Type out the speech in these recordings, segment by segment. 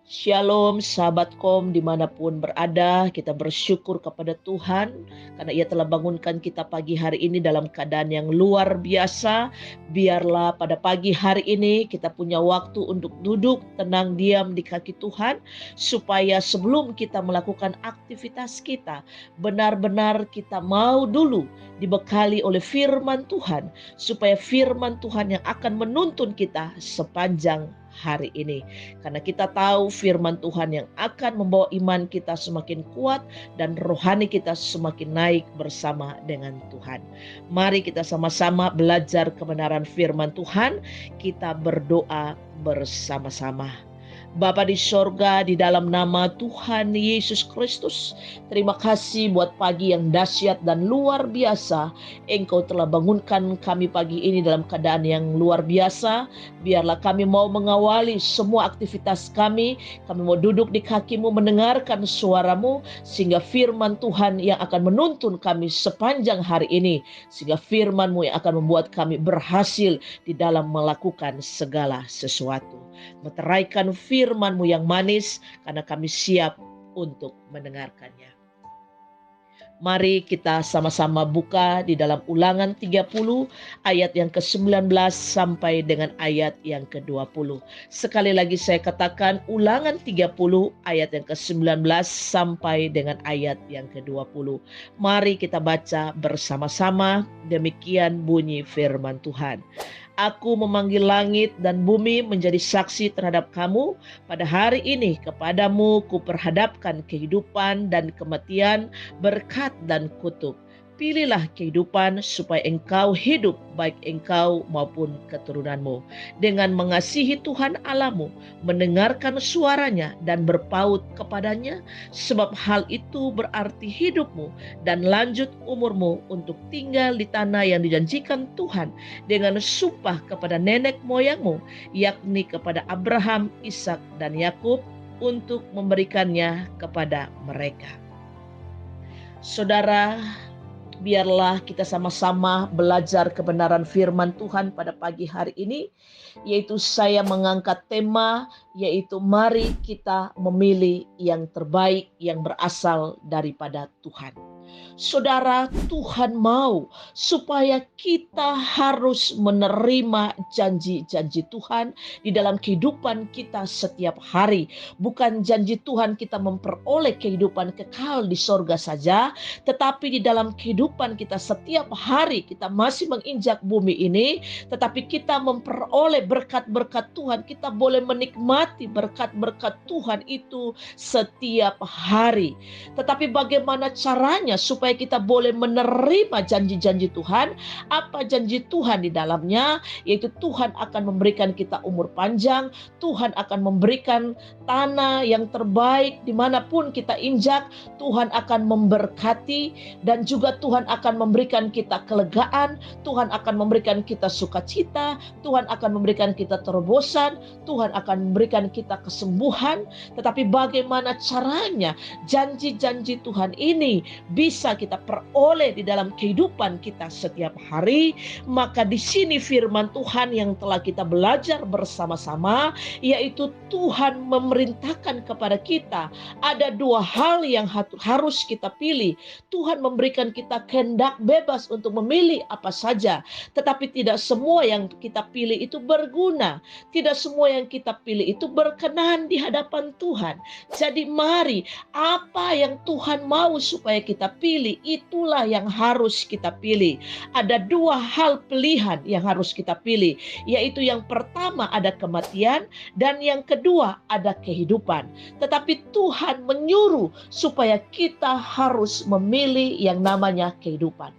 Shalom sahabatkom dimanapun berada, kita bersyukur kepada Tuhan karena Ia telah bangunkan kita pagi hari ini dalam keadaan yang luar biasa. Biarlah pada pagi hari ini kita punya waktu untuk duduk tenang diam di kaki Tuhan, supaya sebelum kita melakukan aktivitas kita, benar-benar kita mau dulu dibekali oleh firman Tuhan, supaya firman Tuhan yang akan menuntun kita sepanjang hari ini. Karena kita tahu firman Tuhan yang akan membawa iman kita semakin kuat dan rohani kita semakin naik bersama dengan Tuhan. Mari kita sama-sama belajar kebenaran firman Tuhan. Kita berdoa bersama-sama. Bapa di sorga, di dalam nama Tuhan Yesus Kristus, terima kasih buat pagi yang dahsyat dan luar biasa. Engkau telah bangunkan kami pagi ini dalam keadaan yang luar biasa. Biarlah kami mau mengawali semua aktivitas kami mau duduk di kaki-Mu mendengarkan suara-Mu, sehingga firman Tuhan yang akan menuntun kami sepanjang hari ini, sehingga firman-Mu yang akan membuat kami berhasil di dalam melakukan segala sesuatu. Meteraikan firman-Mu yang manis, karena kami siap untuk mendengarkannya. Mari kita sama-sama buka di dalam Ulangan 30 ayat yang ke-19 sampai dengan ayat yang ke-20. Sekali lagi saya katakan Ulangan 30 ayat yang ke-19 sampai dengan ayat yang ke-20. Mari kita baca bersama-sama, demikian bunyi firman Tuhan. Aku memanggil langit dan bumi menjadi saksi terhadap kamu. Pada hari ini kepadamu kuperhadapkan kehidupan dan kematian, berkat dan kutuk. Pilihlah kehidupan supaya engkau hidup, baik engkau maupun keturunanmu, dengan mengasihi Tuhan Allahmu, mendengarkan suaranya dan berpaut kepadanya, sebab hal itu berarti hidupmu dan lanjut umurmu untuk tinggal di tanah yang dijanjikan Tuhan dengan sumpah kepada nenek moyangmu, yakni kepada Abraham, Ishak dan Yakub, untuk memberikannya kepada mereka. Saudara, biarlah kita sama-sama belajar kebenaran firman Tuhan pada pagi hari ini, yaitu saya mengangkat tema, yaitu mari kita memilih yang terbaik yang berasal daripada Tuhan. Saudara, Tuhan mau supaya kita harus menerima janji-janji Tuhan di dalam kehidupan kita setiap hari. Bukan janji Tuhan kita memperoleh kehidupan kekal di sorga saja, tetapi di dalam kehidupan kita setiap hari kita masih menginjak bumi ini, tetapi kita memperoleh berkat-berkat Tuhan. Kita boleh menikmati berkat-berkat Tuhan itu setiap hari. Tetapi bagaimana caranya supaya kita boleh menerima janji-janji Tuhan? Apa janji Tuhan di dalamnya? Yaitu Tuhan akan memberikan kita umur panjang, Tuhan akan memberikan tanah yang terbaik dimanapun kita injak, Tuhan akan memberkati, dan juga Tuhan akan memberikan kita kelegaan, Tuhan akan memberikan kita sukacita, Tuhan akan memberikan kita terobosan, Tuhan akan memberikan kita kesembuhan. Tetapi bagaimana caranya janji-janji Tuhan ini bisa kita peroleh di dalam kehidupan kita setiap hari? Maka di sini firman Tuhan yang telah kita belajar bersama-sama, yaitu Tuhan memerintahkan kepada kita ada dua hal yang harus kita pilih. Tuhan memberikan kita kehendak bebas untuk memilih apa saja, tetapi tidak semua yang kita pilih itu berguna. Tidak semua yang kita pilih itu berkenan di hadapan Tuhan. Jadi mari, apa yang Tuhan mau supaya kita pilih, itulah yang harus kita pilih. Ada dua hal pilihan yang harus kita pilih, yaitu yang pertama ada kematian dan yang kedua ada kehidupan. Tetapi Tuhan menyuruh supaya kita harus memilih yang namanya kehidupan.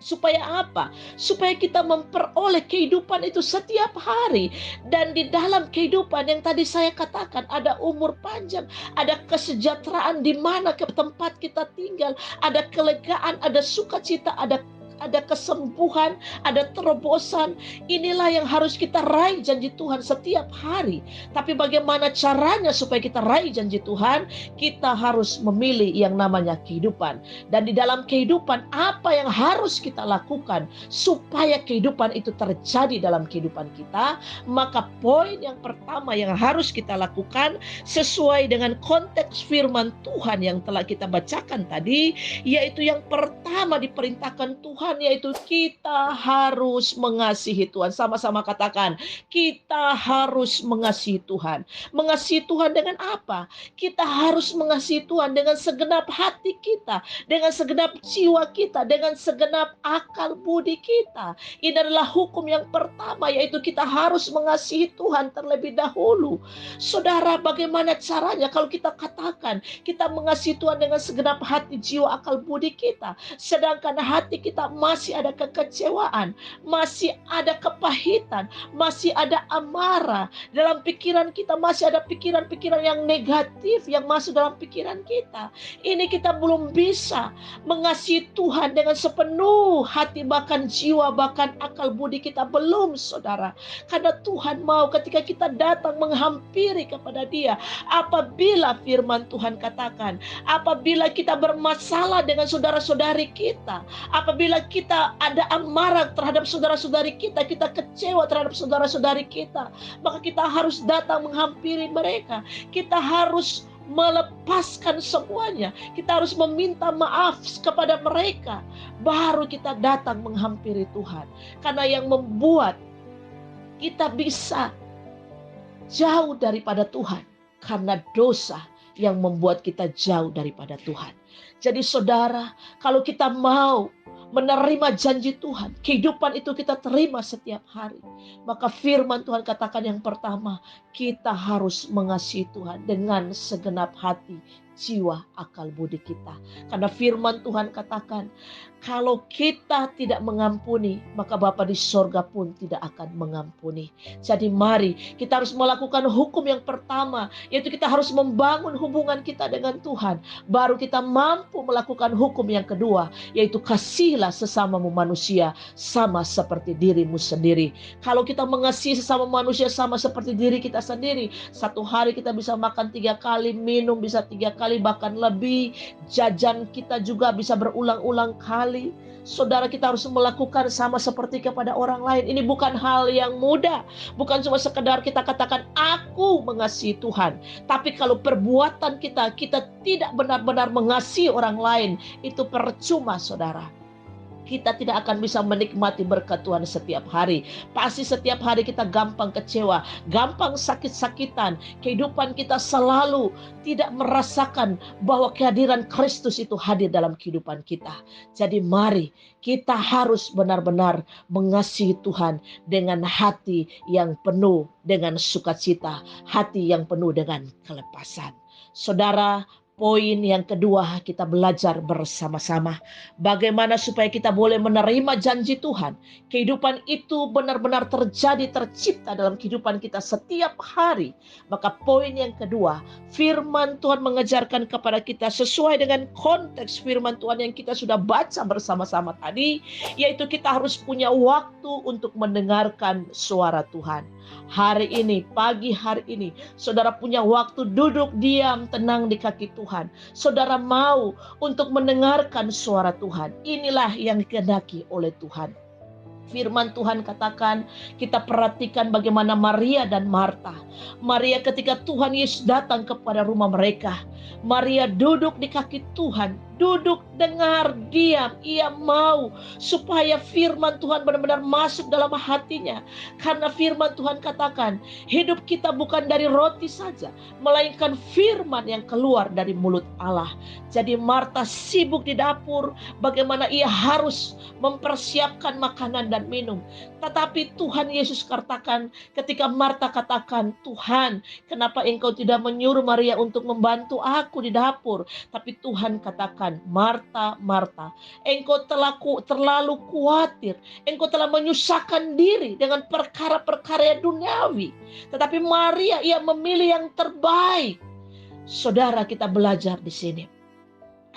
Supaya apa? Supaya kita memperoleh kehidupan itu setiap hari. Dan di dalam kehidupan yang tadi saya katakan, ada umur panjang, ada kesejahteraan di mana ke tempat kita tinggal, ada kelegaan, ada sukacita, ada ada kesembuhan, ada terobosan. Inilah yang harus kita raih janji Tuhan setiap hari. Tapi bagaimana caranya supaya kita raih janji Tuhan? Kita harus memilih yang namanya kehidupan. Dan di dalam kehidupan, apa yang harus kita lakukan supaya kehidupan itu terjadi dalam kehidupan kita? Maka poin yang pertama yang harus kita lakukan sesuai dengan konteks firman Tuhan yang telah kita bacakan tadi, yaitu yang pertama diperintahkan Tuhan, yaitu kita harus mengasihi Tuhan. Sama-sama katakan, kita harus mengasihi Tuhan. Mengasihi Tuhan dengan apa? Kita harus mengasihi Tuhan dengan segenap hati kita, dengan segenap jiwa kita, dengan segenap akal budi kita. Ini adalah hukum yang pertama, yaitu kita harus mengasihi Tuhan terlebih dahulu. Saudara, bagaimana caranya kalau kita katakan kita mengasihi Tuhan dengan segenap hati, jiwa, akal budi kita, sedangkan hati kita masih ada kekecewaan, masih ada kepahitan, masih ada amarah, dalam pikiran kita masih ada pikiran-pikiran yang negatif yang masuk dalam pikiran kita. Ini kita belum bisa mengasihi Tuhan dengan sepenuh hati, bahkan jiwa, bahkan akal budi kita belum, saudara. Karena Tuhan mau ketika kita datang menghampiri kepada Dia, apabila firman Tuhan katakan, apabila kita bermasalah dengan saudara-saudari kita, apabila kita ada amarah terhadap saudara-saudari kita, kita kecewa terhadap saudara-saudari kita, maka kita harus datang menghampiri mereka. Kita harus melepaskan semuanya. Kita harus meminta maaf kepada mereka. Baru kita datang menghampiri Tuhan. Karena yang membuat kita bisa jauh daripada Tuhan, karena dosa yang membuat kita jauh daripada Tuhan. Jadi saudara, kalau kita mau menerima janji Tuhan, kehidupan itu kita terima setiap hari, maka firman Tuhan katakan yang pertama, kita harus mengasihi Tuhan dengan segenap hati, jiwa, akal budi kita. Karena firman Tuhan katakan, kalau kita tidak mengampuni, maka Bapa di sorga pun tidak akan mengampuni. Jadi mari kita harus melakukan hukum yang pertama, yaitu kita harus membangun hubungan kita dengan Tuhan. Baru kita mampu melakukan hukum yang kedua, yaitu kasihilah sesamamu manusia sama seperti dirimu sendiri. Kalau kita mengasihi sesama manusia sama seperti diri kita sendiri, satu hari kita bisa makan 3 kali, minum bisa 3 kali, bahkan lebih. Jajan kita juga bisa berulang-ulang kali. Saudara, kita harus melakukan sama seperti kepada orang lain. Ini bukan hal yang mudah. Bukan cuma sekedar kita katakan aku mengasihi Tuhan. Tapi kalau perbuatan kita tidak benar-benar mengasihi orang lain, itu percuma, saudara. Kita tidak akan bisa menikmati berkat Tuhan setiap hari. Pasti setiap hari kita gampang kecewa, gampang sakit-sakitan. Kehidupan kita selalu tidak merasakan bahwa kehadiran Kristus itu hadir dalam kehidupan kita. Jadi mari kita harus benar-benar mengasihi Tuhan dengan hati yang penuh dengan sukacita, hati yang penuh dengan kelepasan. Saudara, poin yang kedua, kita belajar bersama-sama bagaimana supaya kita boleh menerima janji Tuhan. Kehidupan itu benar-benar terjadi, tercipta dalam kehidupan kita setiap hari. Maka poin yang kedua, firman Tuhan mengajarkan kepada kita sesuai dengan konteks firman Tuhan yang kita sudah baca bersama-sama tadi, yaitu kita harus punya waktu untuk mendengarkan suara Tuhan. Hari ini, pagi hari ini, saudara punya waktu duduk diam tenang di kaki Tuhan. Saudara mau untuk mendengarkan suara Tuhan. Inilah yang dikehendaki oleh Tuhan. Firman Tuhan katakan, kita perhatikan bagaimana Maria dan Marta. Maria ketika Tuhan Yesus datang kepada rumah mereka, Maria duduk di kaki Tuhan, duduk dengar diam. Ia mau supaya firman Tuhan benar-benar masuk dalam hatinya. Karena firman Tuhan katakan, hidup kita bukan dari roti saja, melainkan firman yang keluar dari mulut Allah. Jadi Marta sibuk di dapur, bagaimana ia harus mempersiapkan makanan dan minum. Tetapi Tuhan Yesus katakan, ketika Marta katakan, Tuhan, kenapa engkau tidak menyuruh Maria untuk membantu aku di dapur? Tapi Tuhan katakan, Marta, Marta, engkau terlalu khawatir, engkau telah menyusahkan diri dengan perkara-perkara duniawi. Tetapi Maria, ia memilih yang terbaik. Saudara, kita belajar di sini.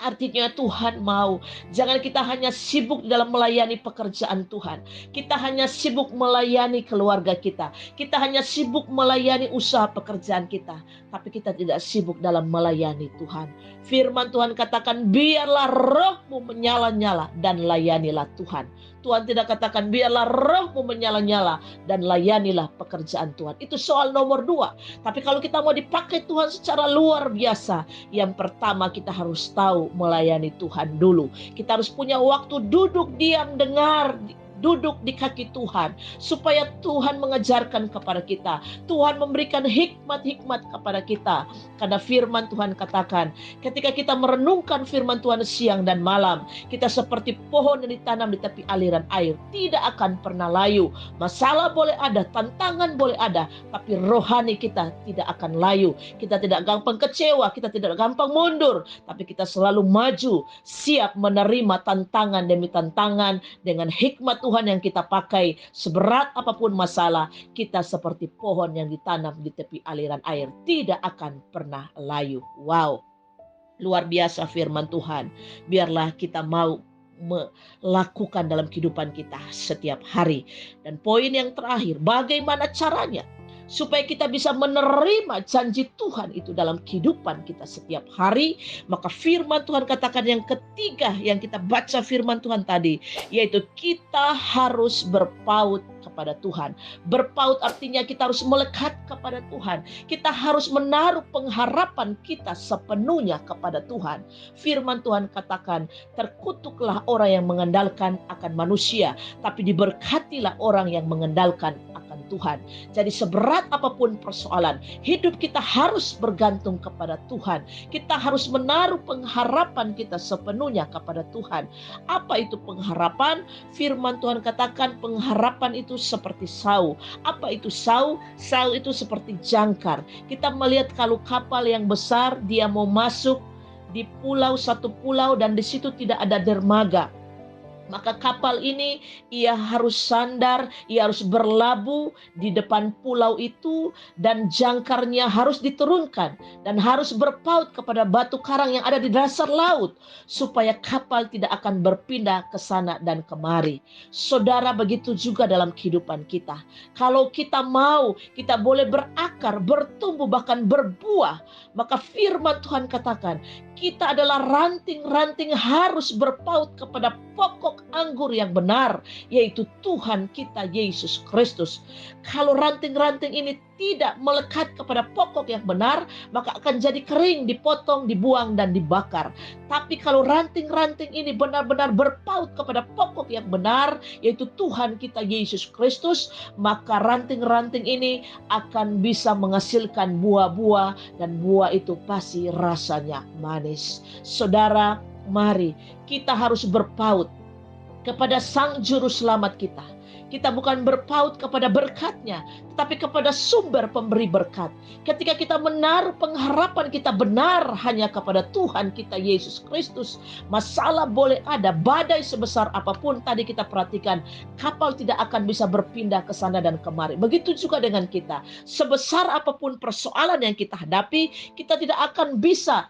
Artinya Tuhan mau, jangan kita hanya sibuk dalam melayani pekerjaan Tuhan. Kita hanya sibuk melayani keluarga kita. Kita hanya sibuk melayani usaha pekerjaan kita. Tapi kita tidak sibuk dalam melayani Tuhan. Firman Tuhan katakan, biarlah rohmu menyala-nyala dan layanilah Tuhan. Tuhan tidak katakan biarlah rohmu menyala-nyala dan layanilah pekerjaan Tuhan. Itu soal nomor 2. Tapi kalau kita mau dipakai Tuhan secara luar biasa, yang pertama kita harus tahu melayani Tuhan dulu. Kita harus punya waktu duduk diam dengar, duduk di kaki Tuhan, supaya Tuhan mengajarkan kepada kita. Tuhan memberikan hikmat-hikmat kepada kita. Karena firman Tuhan katakan, ketika kita merenungkan firman Tuhan siang dan malam, kita seperti pohon yang ditanam di tepi aliran air, tidak akan pernah layu. Masalah boleh ada, tantangan boleh ada, tapi rohani kita tidak akan layu. Kita tidak gampang kecewa, kita tidak gampang mundur, tapi kita selalu maju, siap menerima tantangan demi tantangan dengan hikmat Tuhan yang kita pakai. Seberat apapun masalah, kita seperti pohon yang ditanam di tepi aliran air, tidak akan pernah layu. Wow, luar biasa firman Tuhan. Biarlah kita mau melakukan dalam kehidupan kita setiap hari. Dan poin yang terakhir, bagaimana caranya supaya kita bisa menerima janji Tuhan itu dalam kehidupan kita setiap hari? Maka firman Tuhan katakan yang ketiga yang kita baca firman Tuhan tadi, yaitu kita harus berpaut kepada Tuhan. Berpaut artinya kita harus melekat kepada Tuhan. Kita harus menaruh pengharapan kita sepenuhnya kepada Tuhan. Firman Tuhan katakan, terkutuklah orang yang mengandalkan akan manusia, tapi diberkatilah orang yang mengandalkan akan Tuhan. Jadi seberat apapun persoalan, hidup kita harus bergantung kepada Tuhan. Kita harus menaruh pengharapan kita sepenuhnya kepada Tuhan. Apa itu pengharapan? Firman Tuhan katakan pengharapan itu seperti sau. Apa itu sau? Sau itu seperti jangkar. Kita melihat kalau kapal yang besar, dia mau masuk di satu pulau dan di situ tidak ada dermaga. Maka kapal ini ia harus sandar, ia harus berlabuh di depan pulau itu, dan jangkarnya harus diturunkan dan harus berpaut kepada batu karang yang ada di dasar laut supaya kapal tidak akan berpindah ke sana dan kemari. Saudara, begitu juga dalam kehidupan kita. Kalau kita mau, kita boleh berakar, bertumbuh, bahkan berbuah. Maka firman Tuhan katakan, kita adalah ranting-ranting harus berpaut kepada pokok anggur yang benar, yaitu Tuhan kita Yesus Kristus. Kalau ranting-ranting ini tidak melekat kepada pokok yang benar, maka akan jadi kering, dipotong, dibuang, dan dibakar. Tapi kalau ranting-ranting ini benar-benar berpaut kepada pokok yang benar, yaitu Tuhan kita Yesus Kristus, maka ranting-ranting ini akan bisa menghasilkan buah-buah, dan buah itu pasti rasanya manis. Saudara, mari kita harus berpaut kepada Sang Juru Selamat kita. Kita bukan berpaut kepada berkat-Nya, tetapi kepada sumber pemberi berkat. Ketika kita menaruh pengharapan kita benar hanya kepada Tuhan kita Yesus Kristus, masalah boleh ada, badai sebesar apapun, tadi kita perhatikan, kapal tidak akan bisa berpindah ke sana dan kemari. Begitu juga dengan kita. Sebesar apapun persoalan yang kita hadapi, kita tidak akan bisa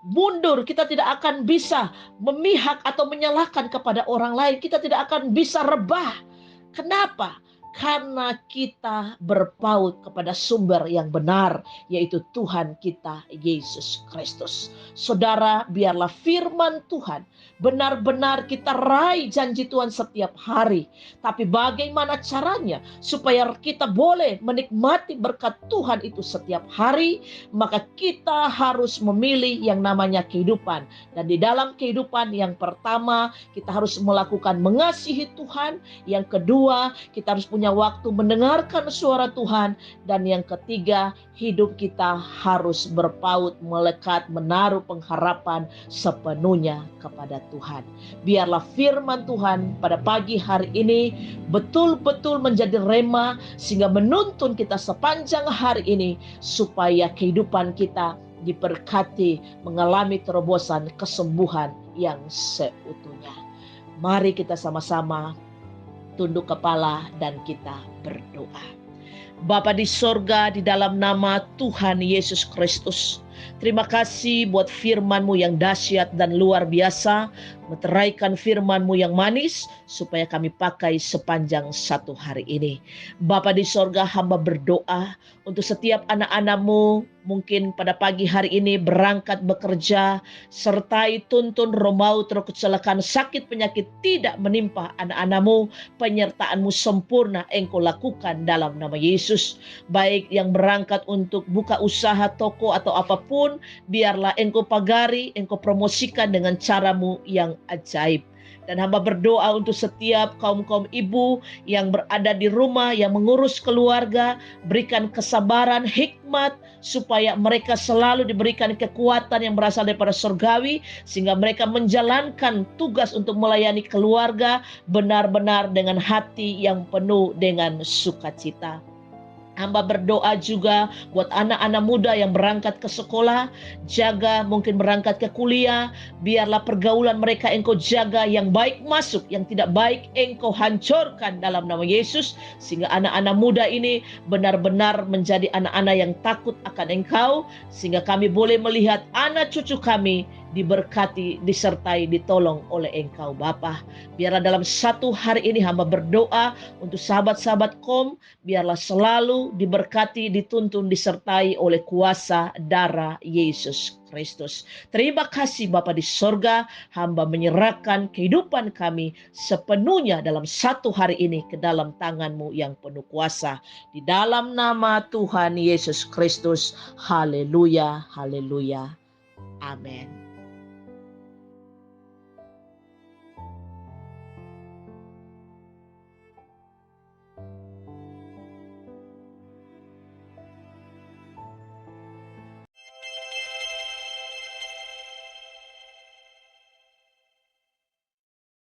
mundur, kita tidak akan bisa memihak atau menyalahkan kepada orang lain. Kita tidak akan bisa rebah. Kenapa? Karena kita berpaut kepada sumber yang benar, yaitu Tuhan kita Yesus Kristus. Saudara, biarlah firman Tuhan benar-benar kita raih janji Tuhan setiap hari. Tapi bagaimana caranya supaya kita boleh menikmati berkat Tuhan itu setiap hari? Maka kita harus memilih yang namanya kehidupan. Dan di dalam kehidupan, yang pertama kita harus melakukan mengasihi Tuhan. Yang kedua, kita harus punya waktu mendengarkan suara Tuhan. Dan yang ketiga, hidup kita harus berpaut, melekat, menaruh pengharapan sepenuhnya kepada Tuhan. Biarlah firman Tuhan pada pagi hari ini betul-betul menjadi rema, sehingga menuntun kita sepanjang hari ini, supaya kehidupan kita diberkati, mengalami terobosan kesembuhan yang seutuhnya. Mari kita sama-sama tunduk kepala dan kita berdoa. Bapa di sorga, di dalam nama Tuhan Yesus Kristus, Terima kasih buat firman-Mu yang dahsyat dan luar biasa, meteraikan firman-Mu yang manis, supaya kami pakai sepanjang satu hari ini. Bapa di sorga, hamba berdoa untuk setiap anak-anak-Mu, mungkin pada pagi hari ini berangkat bekerja, sertai tuntun roh maut, roh kecelakaan, sakit, penyakit tidak menimpa anak-anak-Mu, penyertaan-Mu sempurna Engkau lakukan dalam nama Yesus. Baik yang berangkat untuk buka usaha, toko atau apapun, biarlah Engkau pagari, Engkau promosikan dengan cara-Mu yang ajaib. Dan hamba berdoa untuk setiap kaum-kaum ibu yang berada di rumah, yang mengurus keluarga, berikan kesabaran, hikmat, supaya mereka selalu diberikan kekuatan yang berasal daripada surgawi, sehingga mereka menjalankan tugas untuk melayani keluarga benar-benar dengan hati yang penuh dengan sukacita. Hamba berdoa juga buat anak-anak muda yang berangkat ke sekolah, jaga mungkin berangkat ke kuliah, biarlah pergaulan mereka Engkau jaga, yang baik masuk, yang tidak baik Engkau hancurkan dalam nama Yesus, sehingga anak-anak muda ini benar-benar menjadi anak-anak yang takut akan Engkau, sehingga kami boleh melihat anak cucu kami diberkati, disertai, ditolong oleh Engkau Bapa. Biarlah dalam satu hari ini hamba berdoa untuk sahabat-sahabat KOM, biarlah selalu diberkati, dituntun, disertai oleh kuasa darah Yesus Kristus. Terima kasih Bapa di sorga, hamba menyerahkan kehidupan kami sepenuhnya dalam satu hari ini ke dalam tangan-Mu yang penuh kuasa. Di dalam nama Tuhan Yesus Kristus, haleluya, haleluya, amin.